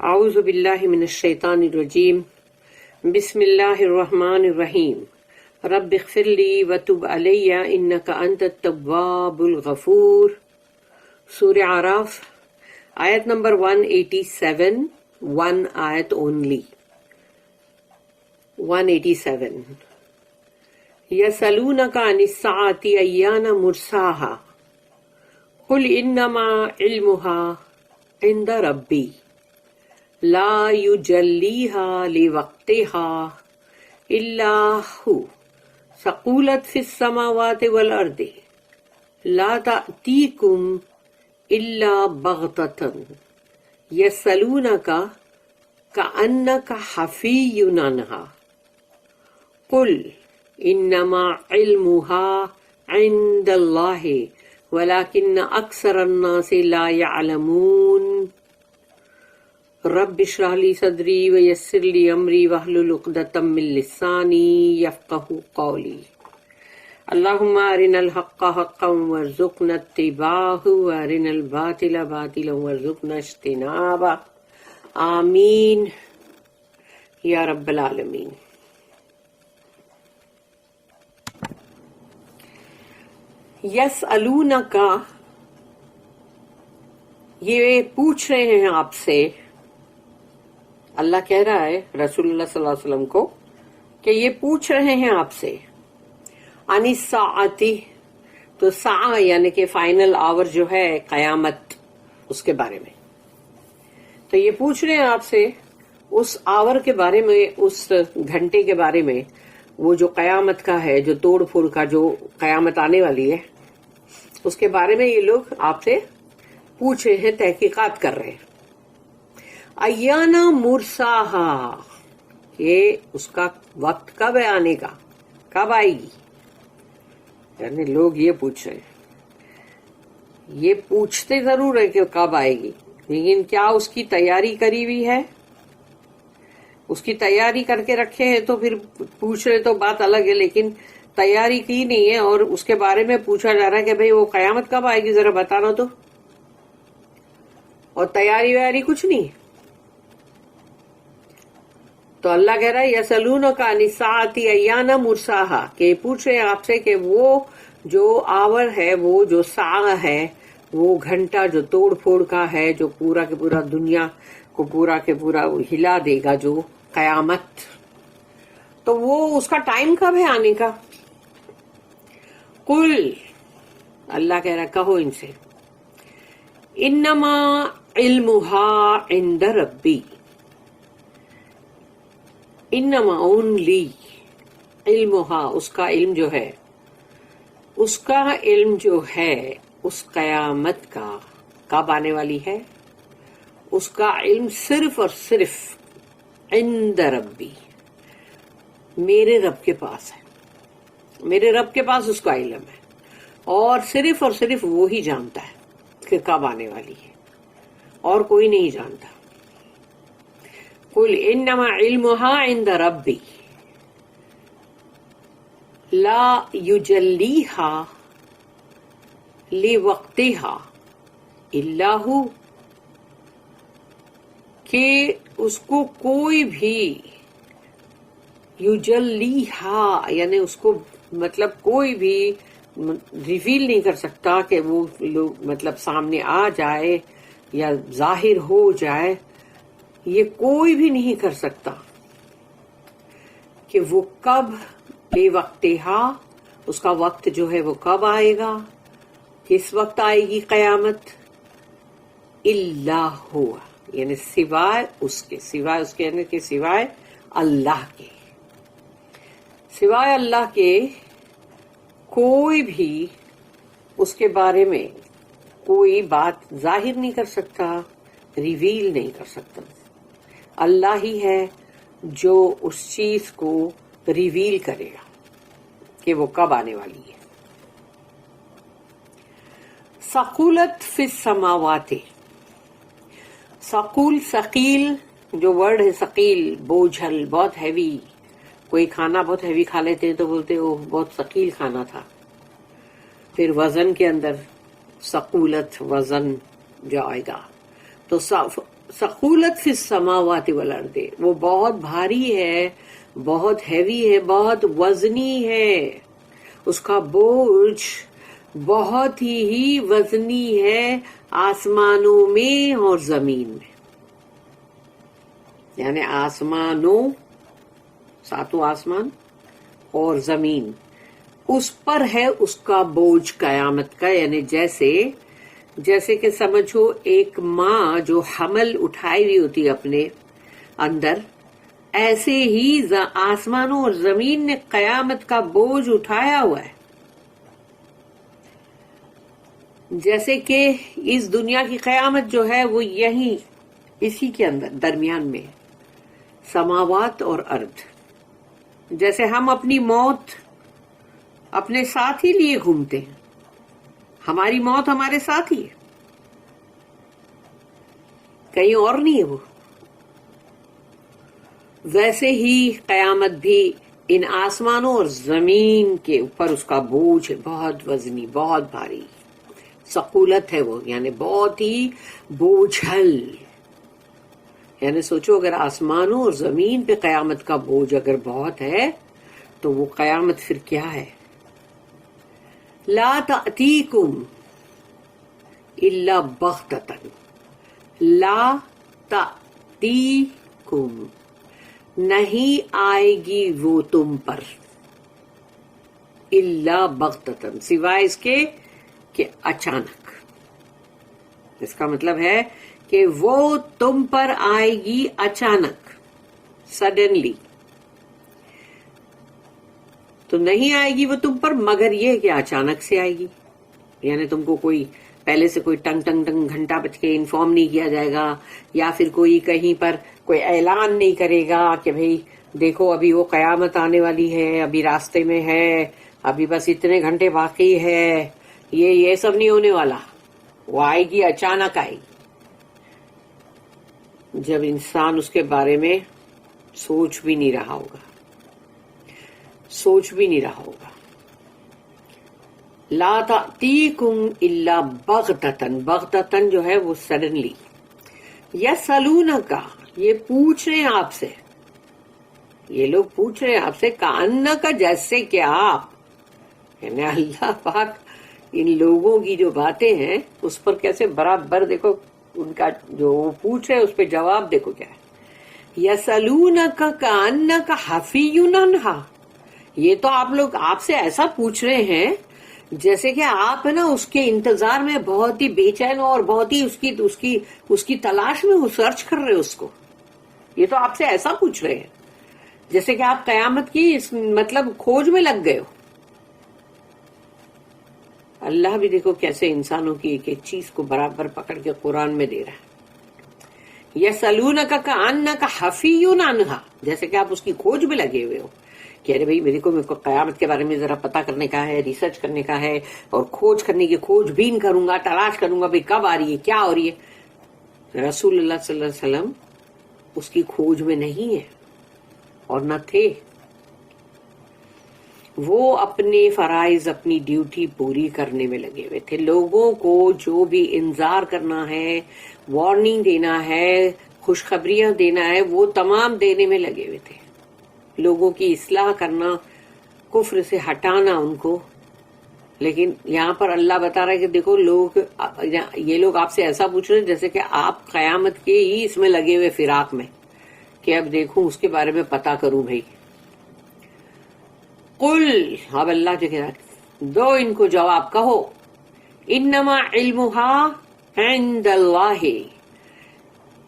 اعوذ باللہ من الشیطان الرجیم بسم اللہ الرحمن الرحیم رب اغفر لی وتب علی انک انت التواب الغفور۔ سورہ اعراف آیت نمبر 187، 1 آیت اونلی۔ 187 یسألونک عن الساعۃ ایان مرساہا قل انما علمها عند ربی لا یجلیہا لوقتہا الا ہو ثقولت فی السماوات والارض لا تأتیکم الا بغتۃ یسألونک کأنک حفی عنہا قل انما علمها عند اللہ ولكن اکثر الناس لا يعلمون۔ رب اشرح لي صدری ویسر لي امری واحلل عقدۃ من لسانی یفقہوا قولی۔ اللہم ارنا الحق حقا وارزقنا اتباعہ وارنا الباطل باطلا وارزقنا اجتنابہ، آمین یا رب العالمین۔ یسألونک، یہ پوچھ رہے ہیں آپ سے، اللہ کہہ رہا ہے رسول اللہ صلی اللہ علیہ وسلم کو کہ یہ پوچھ رہے ہیں آپ سے عن الساعۃ، تو ساعہ یعنی کہ فائنل آور جو ہے قیامت، اس کے بارے میں۔ تو یہ پوچھ رہے ہیں آپ سے اس آور کے بارے میں، اس گھنٹے کے بارے میں، وہ جو قیامت کا ہے، جو توڑ پھوڑ کا، جو قیامت آنے والی ہے، اس کے بارے میں یہ لوگ آپ سے پوچھ رہے ہیں، تحقیقات کر رہے ہیں۔ ایانا مرساہا، یہ اس کا وقت کب ہے آنے کا، کب آئے گی، یعنی لوگ یہ پوچھ رہے ہیں۔ یہ پوچھتے ضرور ہے کہ کب آئے گی، لیکن کیا اس کی تیاری کری ہوئی ہے؟ اس کی تیاری کر کے رکھے ہیں تو پھر پوچھ رہے تو بات الگ ہے، لیکن تیاری کی نہیں ہے اور اس کے بارے میں پوچھا جا رہا ہے کہ بھئی وہ قیامت کب آئے گی، ذرا بتانا تو، اور تیاری ویاری کچھ نہیں۔ تو اللہ کہہ رہا ہے یسألونک عن الساعۃ ایان مرساہا، کہ پوچھ رہے ہیں آپ سے کہ وہ جو آور ہے، وہ جو ساعہ ہے، وہ گھنٹہ جو توڑ پھوڑ کا ہے، جو پورا کے پورا دنیا کو پورا کے پورا ہلا دے گا، جو قیامت، تو وہ اس کا ٹائم کب ہے آنے کا؟ قل، اللہ کہہ رہا ہے کہو ان سے، انما علمها عند ربی، انما اونلی علمها، اس کا علم جو ہے، اس کا علم جو ہے اس قیامت کا کب آنے والی ہے، اس کا علم صرف اور صرف عند ربی، میرے رب کے پاس ہے، میرے رب کے پاس اس کا علم ہے، اور صرف وہی جانتا ہے کہ کب آنے والی ہے، اور کوئی نہیں جانتا۔ قل انما علمها عند ربی لا یجلیها لوقتها الا هو، کہ اس کو کوئی بھی، یجلیہا یعنی اس کو مطلب کوئی بھی ریویل نہیں کر سکتا کہ وہ لوگ مطلب سامنے آ جائے یا ظاہر ہو جائے، یہ کوئی بھی نہیں کر سکتا کہ وہ کب، بے وقتہا، اس کا وقت جو ہے وہ کب آئے گا، کس وقت آئے گی قیامت، الا ہوا یعنی سوائے اس کے، سوائے اس کے یعنی کہ سوائے اللہ کے، سوائے اللہ کے کوئی بھی اس کے بارے میں کوئی بات ظاہر نہیں کر سکتا، ریویل نہیں کر سکتا۔ اللہ ہی ہے جو اس چیز کو ریویل کرے گا کہ وہ کب آنے والی ہے۔ ثقولت فی السماوات، ثقول، ثقیل جو ورڈ ہے، ثقیل بوجھل، بہت ہیوی، کوئی کھانا بہت ہیوی کھا لیتے ہیں تو بولتے وہ بہت ثقیل کھانا تھا۔ پھر وزن کے اندر ثقولت، وزن جو آئے گا، تو ثقولت فی السماوات والارض، وہ بہت بھاری ہے، بہت ہیوی ہے، بہت وزنی ہے، اس کا بوجھ بہت ہی وزنی ہے آسمانوں میں اور زمین میں. یعنی آسمانوں، ساتوں آسمان اور زمین، اس پر ہے اس کا بوجھ قیامت کا. یعنی جیسے کہ سمجھو ایک ماں جو حمل اٹھائی ہوئی ہوتی ہے اپنے اندر، ایسے ہی آسمانوں اور زمین نے قیامت کا بوجھ اٹھایا ہوا ہے. جیسے کہ اس دنیا کی قیامت جو ہے وہ یہی اسی کے اندر درمیان میں، سماوات اور ارض. جیسے ہم اپنی موت اپنے ساتھ ہی لیے گھومتے ہیں، ہماری موت ہمارے ساتھ ہی ہے، کہیں اور نہیں ہے وہ. ویسے ہی قیامت بھی ان آسمانوں اور زمین کے اوپر اس کا بوجھ ہے، بہت وزنی، بہت بھاری، ثقولت ہے وہ، یعنی بہت ہی بوجھل. یعنی سوچو اگر آسمانوں اور زمین پہ قیامت کا بوجھ اگر بہت ہے تو وہ قیامت پھر کیا ہے. لا تأتیکم الا بغتۃ، لا تأتیکم، نہیں آئے گی وہ تم پر، الا بغتۃ، سوائے اس کے کہ اچانک. اس کا مطلب ہے کہ وہ تم پر آئے گی اچانک، سڈنلی. تو نہیں آئے گی وہ تم پر مگر یہ کہ اچانک سے آئے گی. یعنی تم کو کوئی پہلے سے کوئی ٹنگ ٹنگ ٹنگ گھنٹہ بج کے انفارم نہیں کیا جائے گا، یا پھر کوئی کہیں پر کوئی اعلان نہیں کرے گا کہ بھئی دیکھو ابھی وہ قیامت آنے والی ہے، ابھی راستے میں ہے، ابھی بس اتنے گھنٹے باقی ہے. یہ سب نہیں ہونے والا، وہ آئے گی، اچانک آئے گی، جب انسان اس کے بارے میں سوچ بھی نہیں رہا ہوگا. لا تأتیکم الا بغتۃ، بغتۃ جو ہے وہ سڈنلی. یسألونک، یہ پوچھ رہے ہیں آپ سے، یہ لوگ پوچھ رہے ہیں آپ سے، کأنک، جیسے کہ آپ. یعنی اللہ پاک ان لوگوں کی جو باتیں ہیں اس پر کیسے برابر دیکھو ان کا جو وہ پوچھ رہے اس پہ جواب دیکھو کیا ہے. یسألونک کأنک حفی عنہا، یہ تو آپ لوگ آپ سے ایسا پوچھ رہے ہیں جیسے کہ آپ ہے نا اس کے انتظار میں بہت ہی بے چین ہو اور بہت ہی اس کی تلاش میں وہ سرچ کر رہے اس کو. یہ تو آپ سے ایسا پوچھ رہے ہیں جیسے کہ آپ قیامت کی مطلب کھوج میں لگ گئے ہو. اللہ بھی دیکھو کیسے انسانوں کی ایک ایک چیز کو برابر پکڑ کے قرآن میں دے رہا ہے. یسألونک کأنک حفی عنہا، جیسے کہ آپ اس کی کھوج میں لگے ہوئے ہو کہ ارے بھائی میرے کو قیامت کے بارے میں ذرا پتا کرنے کا ہے، ریسرچ کرنے کا ہے، اور کھوج کرنے کی کھوج بین کروں گا، تلاش کروں گا بھائی کب آ رہی ہے، کیا ہو رہی ہے. رسول اللہ صلی اللہ علیہ وسلم اس کی کھوج میں نہیں ہے اور نہ تھے. وہ اپنے فرائض، اپنی ڈیوٹی پوری کرنے میں لگے ہوئے تھے. لوگوں کو جو بھی انذار کرنا ہے، وارننگ دینا ہے، خوشخبریاں دینا ہے، وہ تمام دینے میں لگے ہوئے تھے. لوگوں کی اصلاح کرنا، کفر سے ہٹانا ان کو. لیکن یہاں پر اللہ بتا رہا ہے کہ دیکھو یہ لوگ آپ سے ایسا پوچھ رہے ہیں جیسے کہ آپ قیامت کے ہی اس میں لگے ہوئے فراق میں کہ اب دیکھوں اس کے بارے میں پتا کروں. بھائی قل، اب اللہ جو کہہ رہا ہے دو ان کو جواب، کہو انما علمها عند اللہ،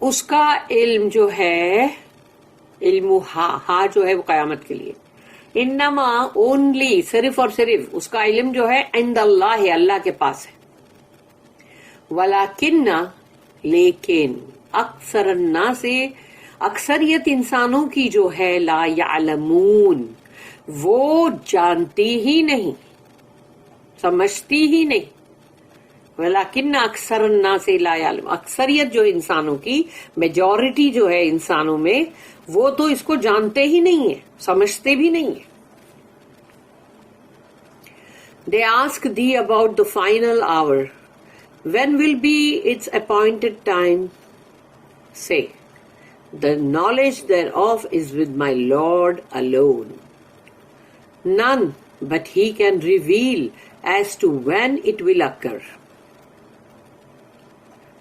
اس کا علم جو ہے، علمها جو ہے وہ قیامت کے لیے، انما اونلی، صرف اور صرف اس کا علم جو ہے عند اللہ، اللہ کے پاس ہے. ولیکن، لیکن، اکثر الناس، اکثریت انسانوں کی جو ہے، لا یعلمون، وہ جانتی ہی نہیں، سمجھتی ہی نہیں. ولیکن اکثر الناس لا یعلم، اکثریت جو انسانوں کی، میجورٹی جو ہے انسانوں میں، وہ تو اس کو جانتے ہی نہیں ہے، سمجھتے بھی نہیں ہے. They ask thee about the final hour. When will be its appointed time? Say, the knowledge thereof is with my Lord alone. None but He can reveal as to when it will occur.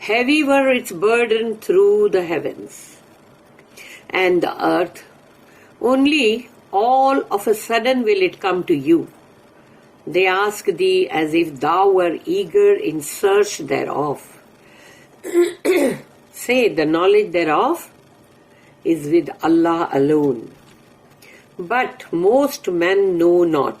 Heavy were its burden through the heavens and the earth. Only all of a sudden will it come to you. They ask thee as if thou were eager in search thereof. Say, the knowledge thereof is with Allah alone. But most men know not.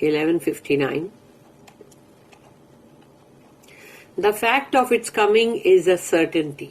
1159. The fact of its coming is a certainty.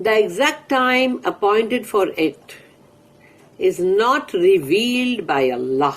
The exact time appointed for it is not revealed by Allah.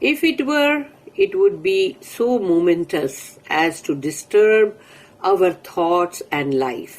If it were, it would be so momentous as to disturb our thoughts and life.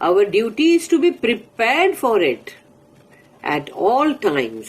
Our duty is to be prepared for it at all times.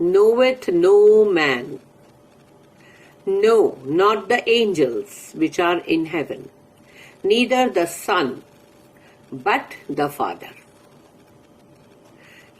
knoweth no man, no, not the angels which are in heaven, neither the Son, but the Father.